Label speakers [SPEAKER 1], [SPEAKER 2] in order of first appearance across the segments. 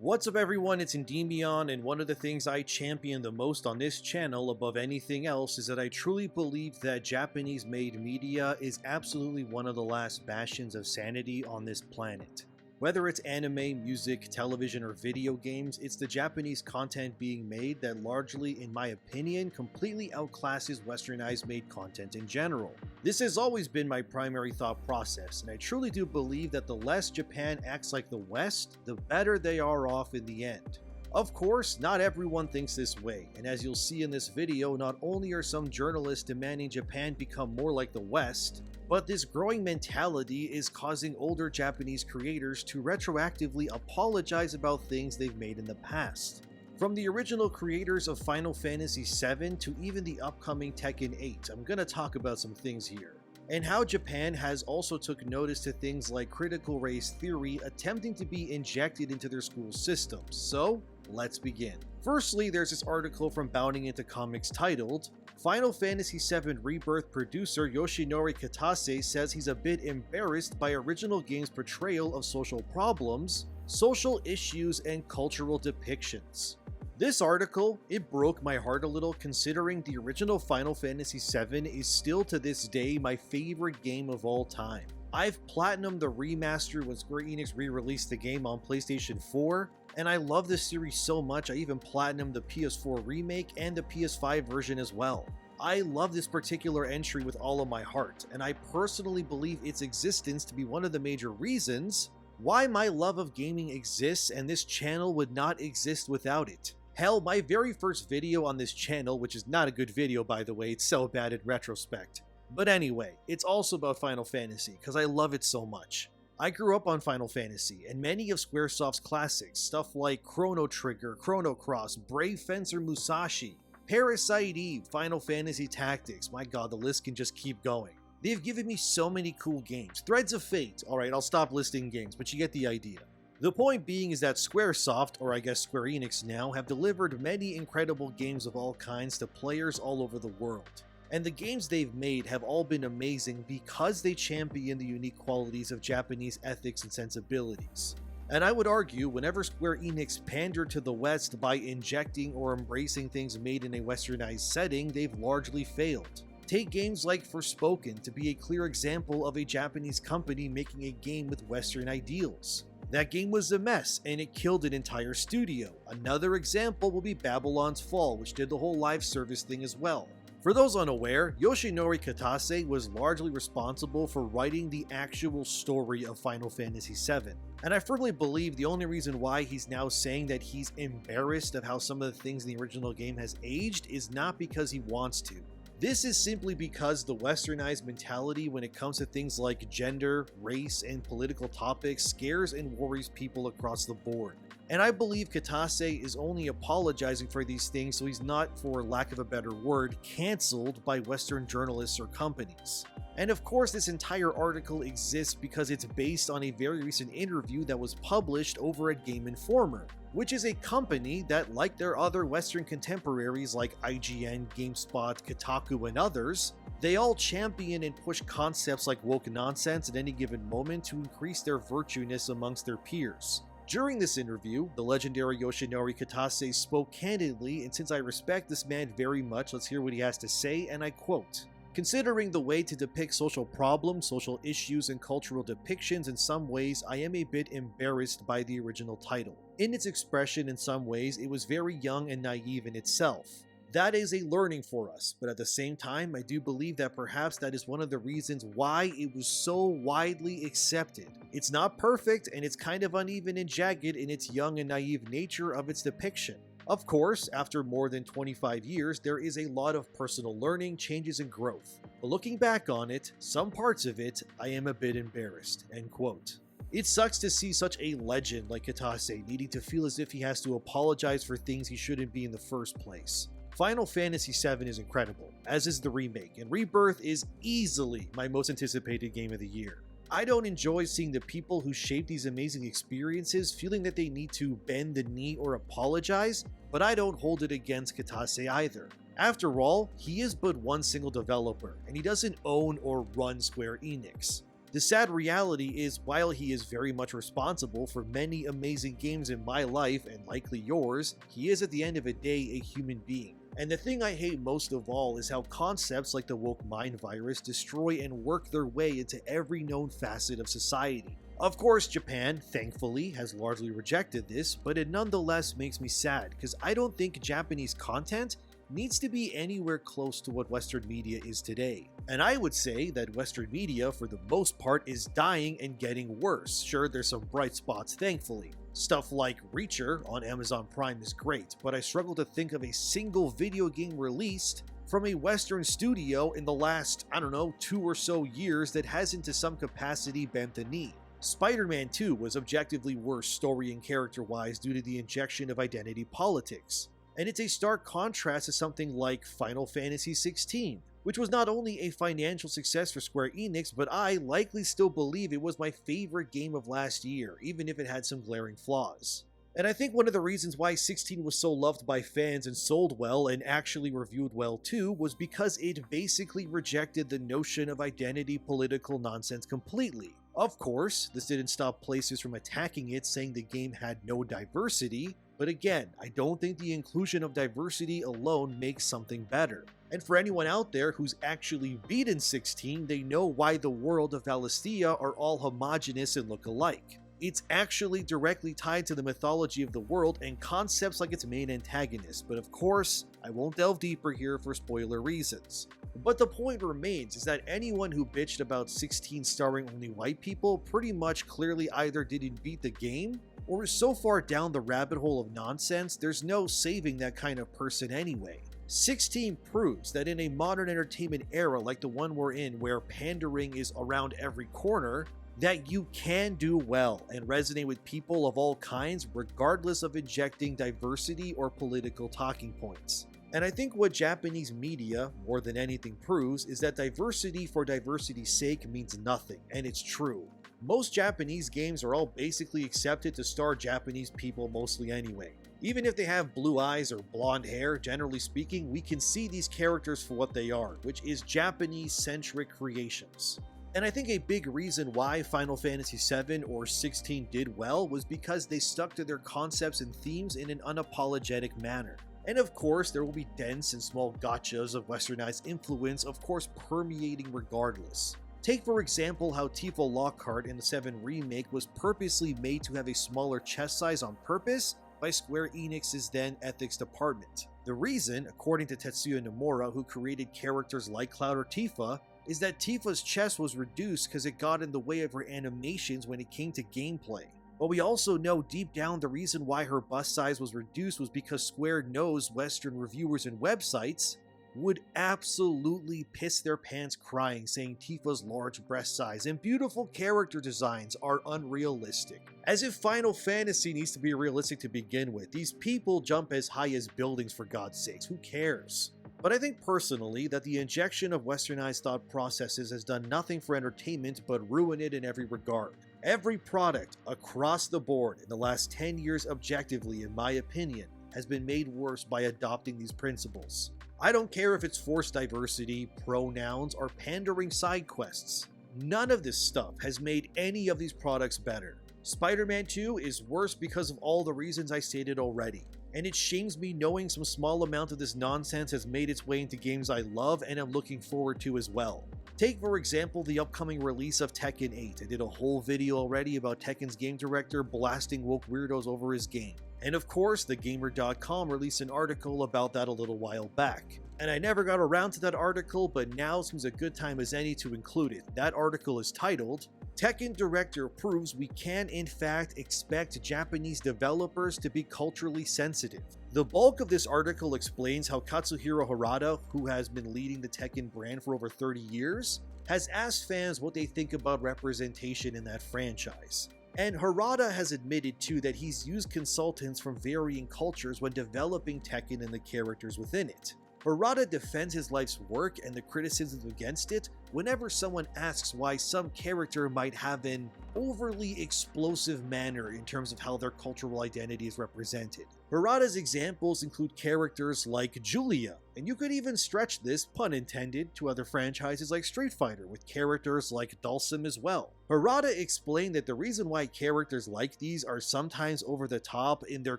[SPEAKER 1] What's up everyone, it's ENDYMION, and one of the things I champion the most on this channel above anything else is that I truly believe that Japanese-made media is absolutely one of the last bastions of sanity on this planet. Whether it's anime, music, television, or video games, it's the Japanese content being made that largely, in my opinion, completely outclasses westernized made content in general. This has always been my primary thought process, and I truly do believe that the less Japan acts like the West, the better they are off in the end. Of course, not everyone thinks this way, and as you'll see in this video, not only are some journalists demanding Japan become more like the West, but this growing mentality is causing older Japanese creators to retroactively apologize about things they've made in the past. From the original creators of Final Fantasy VII to even the upcoming Tekken 8, I'm gonna talk about some things here. And how Japan has also took notice to things like critical race theory attempting to be injected into their school systems. So, let's begin. Firstly, there's this article from Bounding Into Comics titled, Final Fantasy VII Rebirth producer Yoshinori Kitase says he's a bit embarrassed by original game's portrayal of social problems, social issues, and cultural depictions. This article, it broke my heart a little considering the original Final Fantasy VII is still to this day my favorite game of all time. I've platinumed the remaster when Square Enix re-released the game on PlayStation 4, and I love this series so much I even platinumed the PS4 remake and the PS5 version as well. I love this particular entry with all of my heart, and I personally believe its existence to be one of the major reasons why my love of gaming exists and this channel would not exist without it. Hell, my very first video on this channel, which is not a good video by the way, it's so bad in retrospect. But anyway, it's also about Final Fantasy, because I love it so much. I grew up on Final Fantasy, and many of Squaresoft's classics, stuff like Chrono Trigger, Chrono Cross, Brave Fencer Musashi, Parasite Eve, Final Fantasy Tactics, my god, the list can just keep going. They've given me so many cool games. Threads of Fate, alright, I'll stop listing games, but you get the idea. The point being is that Squaresoft, or I guess Square Enix now, have delivered many incredible games of all kinds to players all over the world. And the games they've made have all been amazing because they champion the unique qualities of Japanese ethics and sensibilities. And I would argue, whenever Square Enix pandered to the West by injecting or embracing things made in a westernized setting, they've largely failed. Take games like Forspoken to be a clear example of a Japanese company making a game with Western ideals. That game was a mess, and it killed an entire studio. Another example will be Babylon's Fall, which did the whole live service thing as well. For those unaware, Yoshinori Kitase was largely responsible for writing the actual story of Final Fantasy VII, and I firmly believe the only reason why he's now saying that he's embarrassed of how some of the things in the original game has aged is not because he wants to. This is simply because the westernized mentality when it comes to things like gender, race, and political topics scares and worries people across the board. And I believe Kitase is only apologizing for these things so he's not, for lack of a better word, cancelled by Western journalists or companies. And of course this entire article exists because it's based on a very recent interview that was published over at Game Informer, which is a company that, like their other Western contemporaries like IGN, GameSpot, Kotaku, and others, they all champion and push concepts like woke nonsense at any given moment to increase their virtueness amongst their peers. During this interview, the legendary Yoshinori Kitase spoke candidly, and since I respect this man very much, let's hear what he has to say, and I quote, "Considering the way to depict social problems, social issues, and cultural depictions in some ways, I am a bit embarrassed by the original title. In its expression, in some ways, it was very young and naive in itself. That is a learning for us, but at the same time, I do believe that perhaps that is one of the reasons why it was so widely accepted. It's not perfect, and it's kind of uneven and jagged in its young and naive nature of its depiction. Of course, after more than 25 years, there is a lot of personal learning, changes, and growth. But looking back on it, some parts of it, I am a bit embarrassed." End quote. It sucks to see such a legend like Kitase needing to feel as if he has to apologize for things he shouldn't be in the first place. Final Fantasy VII is incredible, as is the remake, and Rebirth is easily my most anticipated game of the year. I don't enjoy seeing the people who shape these amazing experiences feeling that they need to bend the knee or apologize, but I don't hold it against Kitase either. After all, he is but one single developer, and he doesn't own or run Square Enix. The sad reality is, while he is very much responsible for many amazing games in my life and likely yours, he is at the end of the day a human being. And the thing I hate most of all is how concepts like the woke mind virus destroy and work their way into every known facet of society. Of course, Japan, thankfully, has largely rejected this, but it nonetheless makes me sad because I don't think Japanese content needs to be anywhere close to what Western media is today. And I would say that Western media, for the most part, is dying and getting worse. Sure, there's some bright spots, thankfully. Stuff like Reacher on Amazon Prime is great, but I struggle to think of a single video game released from a Western studio in the last, 2 or so years that hasn't to some capacity bent the knee. Spider-Man 2 was objectively worse story and character-wise due to the injection of identity politics. And it's a stark contrast to something like Final Fantasy XVI, which was not only a financial success for Square Enix, but I likely still believe it was my favorite game of last year, even if it had some glaring flaws. And I think one of the reasons why 16 was so loved by fans and sold well and actually reviewed well too was because it basically rejected the notion of identity political nonsense completely. Of course, this didn't stop places from attacking it, saying the game had no diversity, but again, I don't think the inclusion of diversity alone makes something better. And for anyone out there who's actually beaten 16, they know why the world of Valisthea are all homogenous and look alike. It's actually directly tied to the mythology of the world and concepts like its main antagonist, but of course, I won't delve deeper here for spoiler reasons. But the point remains is that anyone who bitched about 16 starring only white people pretty much clearly either didn't beat the game, or is so far down the rabbit hole of nonsense there's no saving that kind of person anyway. 16 proves that in a modern entertainment era like the one we're in, where pandering is around every corner, that you can do well and resonate with people of all kinds regardless of injecting diversity or political talking points. And I think what Japanese media, more than anything, proves is that diversity for diversity's sake means nothing, and it's true. Most Japanese games are all basically accepted to star Japanese people mostly anyway. Even if they have blue eyes or blonde hair, generally speaking, we can see these characters for what they are, which is Japanese-centric creations. And I think a big reason why Final Fantasy VII or 16 did well was because they stuck to their concepts and themes in an unapologetic manner. And of course, there will be dense and small gotchas of westernized influence, of course permeating regardless. Take for example how Tifa Lockhart in the 7 remake was purposely made to have a smaller chest size on purpose by Square Enix's then ethics department. The reason, according to Tetsuya Nomura, who created characters like Cloud or Tifa, is that Tifa's chest was reduced because it got in the way of her animations when it came to gameplay. But we also know deep down the reason why her bust size was reduced was because Square knows Western reviewers and websites would absolutely piss their pants crying saying Tifa's large breast size and beautiful character designs are unrealistic. As if Final Fantasy needs to be realistic to begin with. These people jump as high as buildings for God's sakes, who cares? But I think personally that the injection of westernized thought processes has done nothing for entertainment but ruin it in every regard. Every product across the board in the last 10 years objectively, in my opinion, has been made worse by adopting these principles. I don't care if it's forced diversity, pronouns, or pandering side quests. None of this stuff has made any of these products better. Spider-Man 2 is worse because of all the reasons I stated already. And it shames me knowing some small amount of this nonsense has made its way into games I love and am looking forward to as well. Take for example the upcoming release of Tekken 8. I did a whole video already about Tekken's game director blasting woke weirdos over his game. And of course, thegamer.com released an article about that a little while back. And I never got around to that article, but now seems a good time as any to include it. That article is titled, Tekken Director Proves We Can in Fact Expect Japanese Developers to Be Culturally Sensitive. The bulk of this article explains how Katsuhiro Harada, who has been leading the Tekken brand for over 30 years, has asked fans what they think about representation in that franchise. And Harada has admitted too that he's used consultants from varying cultures when developing Tekken and the characters within it. Harada defends his life's work and the criticisms against it whenever someone asks why some character might have an overly explosive manner in terms of how their cultural identity is represented. Harada's examples include characters like Julia, and you could even stretch this, pun intended, to other franchises like Street Fighter with characters like Dhalsim as well. Harada explained that the reason why characters like these are sometimes over the top in their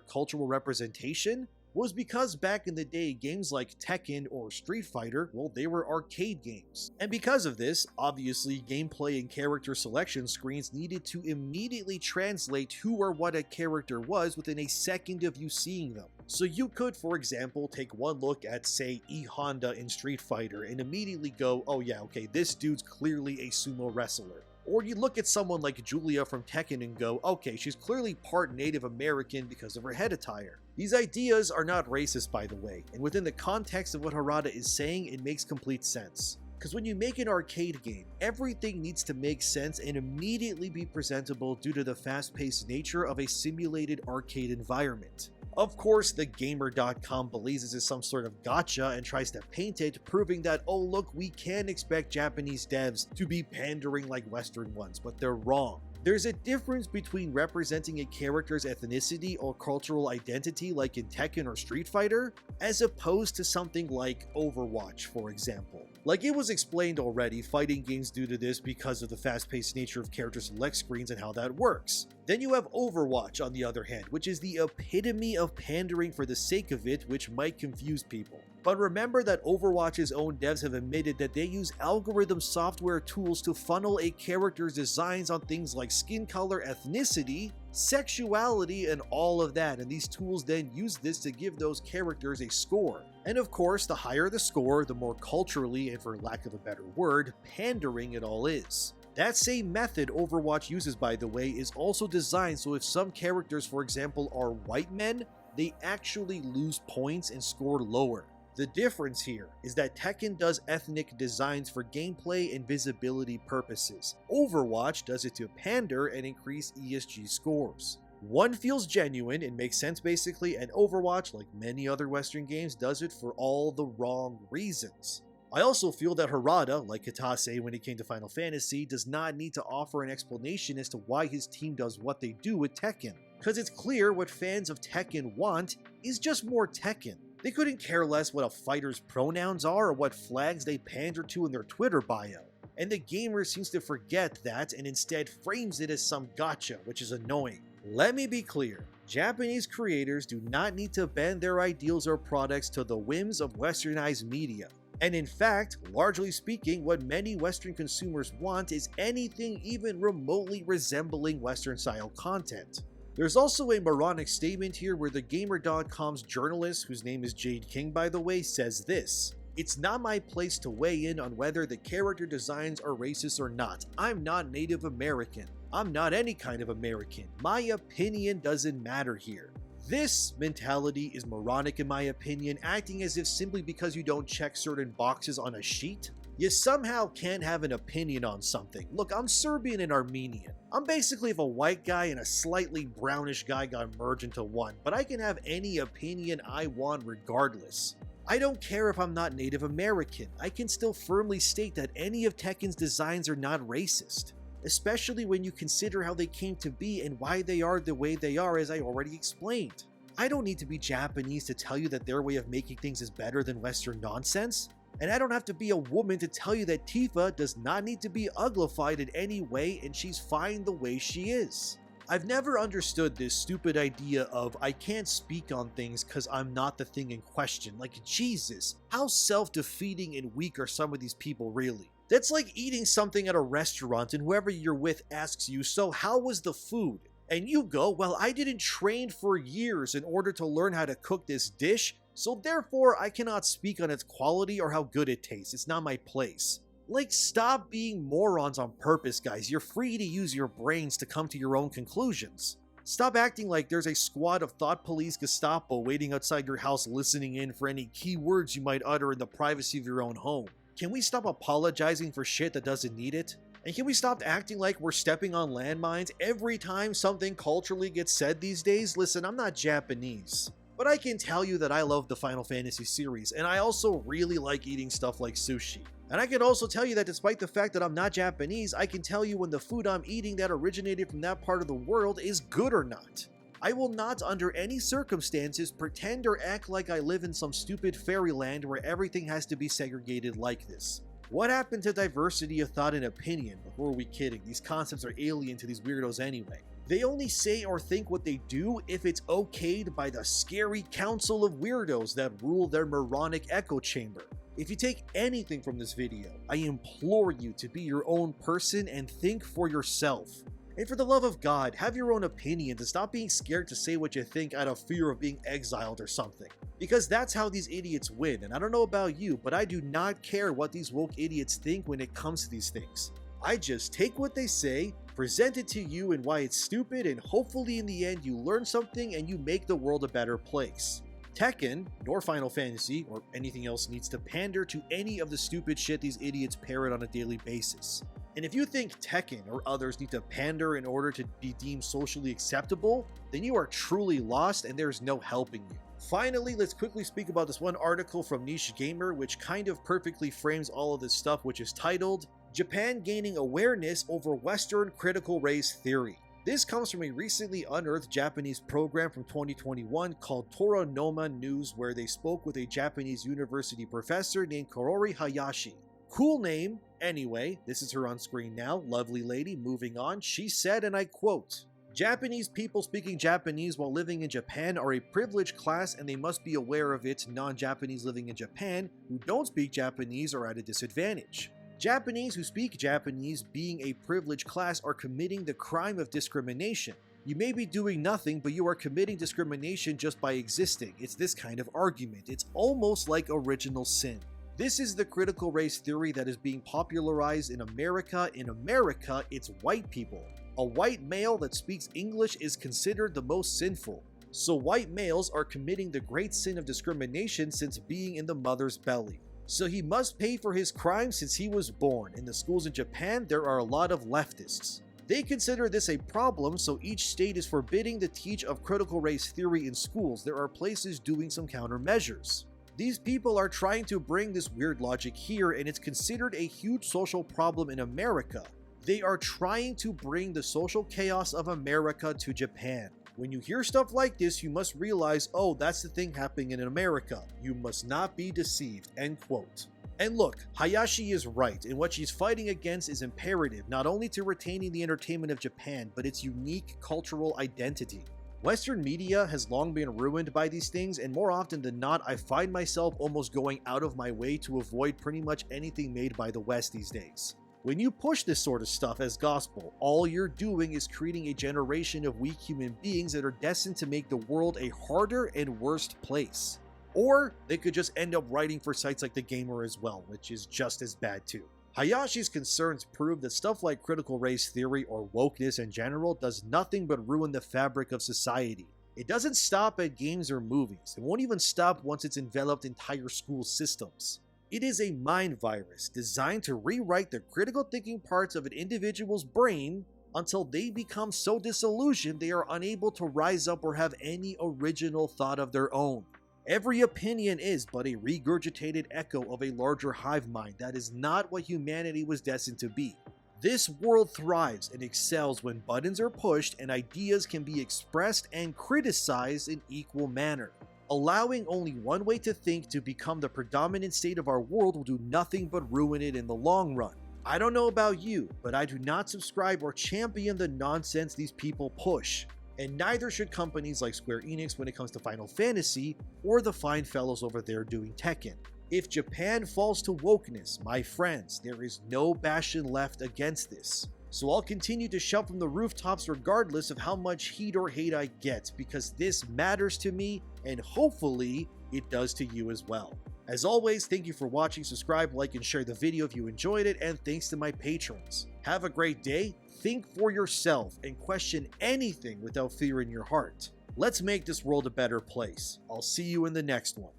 [SPEAKER 1] cultural representation was because back in the day, games like Tekken or Street Fighter, well, they were arcade games. And because of this, obviously, gameplay and character selection screens needed to immediately translate who or what a character was within a second of you seeing them. So you could, for example, take one look at, say, E Honda in Street Fighter and immediately go, oh yeah, okay, this dude's clearly a sumo wrestler. Or you look at someone like Julia from Tekken and go, okay, she's clearly part Native American because of her head attire. These ideas are not racist, by the way, and within the context of what Harada is saying, it makes complete sense. Because when you make an arcade game, everything needs to make sense and immediately be presentable due to the fast-paced nature of a simulated arcade environment. Of course, the Gamer.com believes this is some sort of gotcha and tries to paint it, proving that, oh look, we can expect Japanese devs to be pandering like Western ones, but they're wrong. There's a difference between representing a character's ethnicity or cultural identity like in Tekken or Street Fighter, as opposed to something like Overwatch, for example. Like it was explained already, fighting games do to this because of the fast-paced nature of character select screens and how that works. Then you have Overwatch, on the other hand, which is the epitome of pandering for the sake of it, which might confuse people. But remember that Overwatch's own devs have admitted that they use algorithm software tools to funnel a character's designs on things like skin color, ethnicity, sexuality, and all of that, and these tools then use this to give those characters a score. And of course, the higher the score, the more culturally, and for lack of a better word, pandering it all is. That same method Overwatch uses, by the way, is also designed so if some characters, for example, are white men, they actually lose points and score lower. The difference here is that Tekken does ethnic designs for gameplay and visibility purposes. Overwatch does it to pander and increase ESG scores. One feels genuine and makes sense basically, and Overwatch, like many other Western games, does it for all the wrong reasons. I also feel that Harada, like Kitase when it came to Final Fantasy, does not need to offer an explanation as to why his team does what they do with Tekken, because it's clear what fans of Tekken want is just more Tekken. They couldn't care less what a fighter's pronouns are or what flags they pander to in their Twitter bio. And the gamer seems to forget that and instead frames it as some gotcha, which is annoying. Let me be clear, Japanese creators do not need to bend their ideals or products to the whims of westernized media. And in fact, largely speaking, what many Western consumers want is anything even remotely resembling Western-style content. There's also a moronic statement here where the Gamer.com's journalist, whose name is Jade King by the way, says this: "It's not my place to weigh in on whether the character designs are racist or not. I'm not Native American. I'm not any kind of American. My opinion doesn't matter here." This mentality is moronic in my opinion, acting as if simply because you don't check certain boxes on a sheet, you somehow can't have an opinion on something. Look, I'm Serbian and Armenian. I'm basically if a white guy and a slightly brownish guy got merged into one, but I can have any opinion I want regardless. I don't care if I'm not Native American. I can still firmly state that any of Tekken's designs are not racist, especially when you consider how they came to be and why they are the way they are, as I already explained. I don't need to be Japanese to tell you that their way of making things is better than Western nonsense. And I don't have to be a woman to tell you that Tifa does not need to be uglified in any way and she's fine the way she is. I've never understood this stupid idea of I can't speak on things because I'm not the thing in question. Like, Jesus, how self-defeating and weak are some of these people really? That's like eating something at a restaurant and whoever you're with asks you, "So how was the food?" And you go, "Well, I didn't train for years in order to learn how to cook this dish, so therefore I cannot speak on its quality or how good it tastes. It's not my place." Like, stop being morons on purpose, guys. You're free to use your brains to come to your own conclusions. Stop acting like there's a squad of thought police Gestapo waiting outside your house listening in for any key words you might utter in the privacy of your own home. Can we stop apologizing for shit that doesn't need it? And can we stop acting like we're stepping on landmines every time something culturally gets said these days? Listen, I'm not Japanese, But I can tell you that I love the Final Fantasy series, and I also really like eating stuff like sushi. And I can also tell you that despite the fact that I'm not Japanese, I can tell you when the food I'm eating that originated from that part of the world is good or not. I will not under any circumstances pretend or act like I live in some stupid fairyland where everything has to be segregated like this. What happened to diversity of thought and opinion? Who are we kidding? These concepts are alien to these weirdos anyway. They only say or think what they do if it's okayed by the scary council of weirdos that rule their moronic echo chamber. If you take anything from this video, I implore you to be your own person and think for yourself. And for the love of God, have your own opinions and stop being scared to say what you think out of fear of being exiled or something. Because that's how these idiots win, and I don't know about you, but I do not care what these woke idiots think when it comes to these things. I just take what they say, present it to you and why it's stupid, and hopefully in the end you learn something and you make the world a better place. Tekken, nor Final Fantasy, or anything else needs to pander to any of the stupid shit these idiots parrot on a daily basis. And if you think Tekken or others need to pander in order to be deemed socially acceptable, then you are truly lost and there's no helping you. Finally, let's quickly speak about this one article from Niche Gamer which kind of perfectly frames all of this stuff, which is titled, Japan Gaining Awareness Over Western Critical Race Theory. This comes from a recently unearthed Japanese program from 2021 called Toronoma News, where they spoke with a Japanese university professor named Korori Hayashi. Cool name. Anyway, this is her on screen now, lovely lady. Moving on, she said, and I quote, Japanese people speaking Japanese while living in Japan are a privileged class and they must be aware of it. Non-Japanese living in Japan who don't speak Japanese are at a disadvantage. Japanese who speak Japanese, being a privileged class, are committing the crime of discrimination. You may be doing nothing, but you are committing discrimination just by existing. It's this kind of argument. It's almost like original sin. This is the critical race theory that is being popularized in America. In America, it's white people. A white male that speaks English is considered the most sinful. So white males are committing the great sin of discrimination since being in the mother's belly. So he must pay for his crimes since he was born. In the schools in Japan, there are a lot of leftists. They consider this a problem, so each state is forbidding the teach of critical race theory in schools. There are places doing some countermeasures. These people are trying to bring this weird logic here, and it's considered a huge social problem in America. They are trying to bring the social chaos of America to Japan. When you hear stuff like this, you must realize, oh, that's the thing happening in America. You must not be deceived, end quote. And look, Hayashi is right, and what she's fighting against is imperative, not only to retaining the entertainment of Japan, but its unique cultural identity. Western media has long been ruined by these things, and more often than not, I find myself almost going out of my way to avoid pretty much anything made by the West these days. When you push this sort of stuff as gospel, all you're doing is creating a generation of weak human beings that are destined to make the world a harder and worse place. Or they could just end up writing for sites like The Gamer as well, which is just as bad too. Hayashi's concerns prove that stuff like critical race theory or wokeness in general does nothing but ruin the fabric of society. It doesn't stop at games or movies. It won't even stop once it's enveloped entire school systems. It is a mind virus designed to rewrite the critical thinking parts of an individual's brain until they become so disillusioned they are unable to rise up or have any original thought of their own. Every opinion is but a regurgitated echo of a larger hive mind that is not what humanity was destined to be. This world thrives and excels when buttons are pushed and ideas can be expressed and criticized in equal manner. Allowing only one way to think to become the predominant state of our world will do nothing but ruin it in the long run. I don't know about you, but I do not subscribe or champion the nonsense these people push. And neither should companies like Square Enix when it comes to Final Fantasy, or the fine fellows over there doing Tekken. If Japan falls to wokeness, my friends, there is no bastion left against this. So I'll continue to shout from the rooftops regardless of how much heat or hate I get, because this matters to me, and hopefully it does to you as well. As always, thank you for watching, subscribe, like, and share the video if you enjoyed it, and thanks to my patrons. Have a great day, think for yourself, and question anything without fear in your heart. Let's make this world a better place. I'll see you in the next one.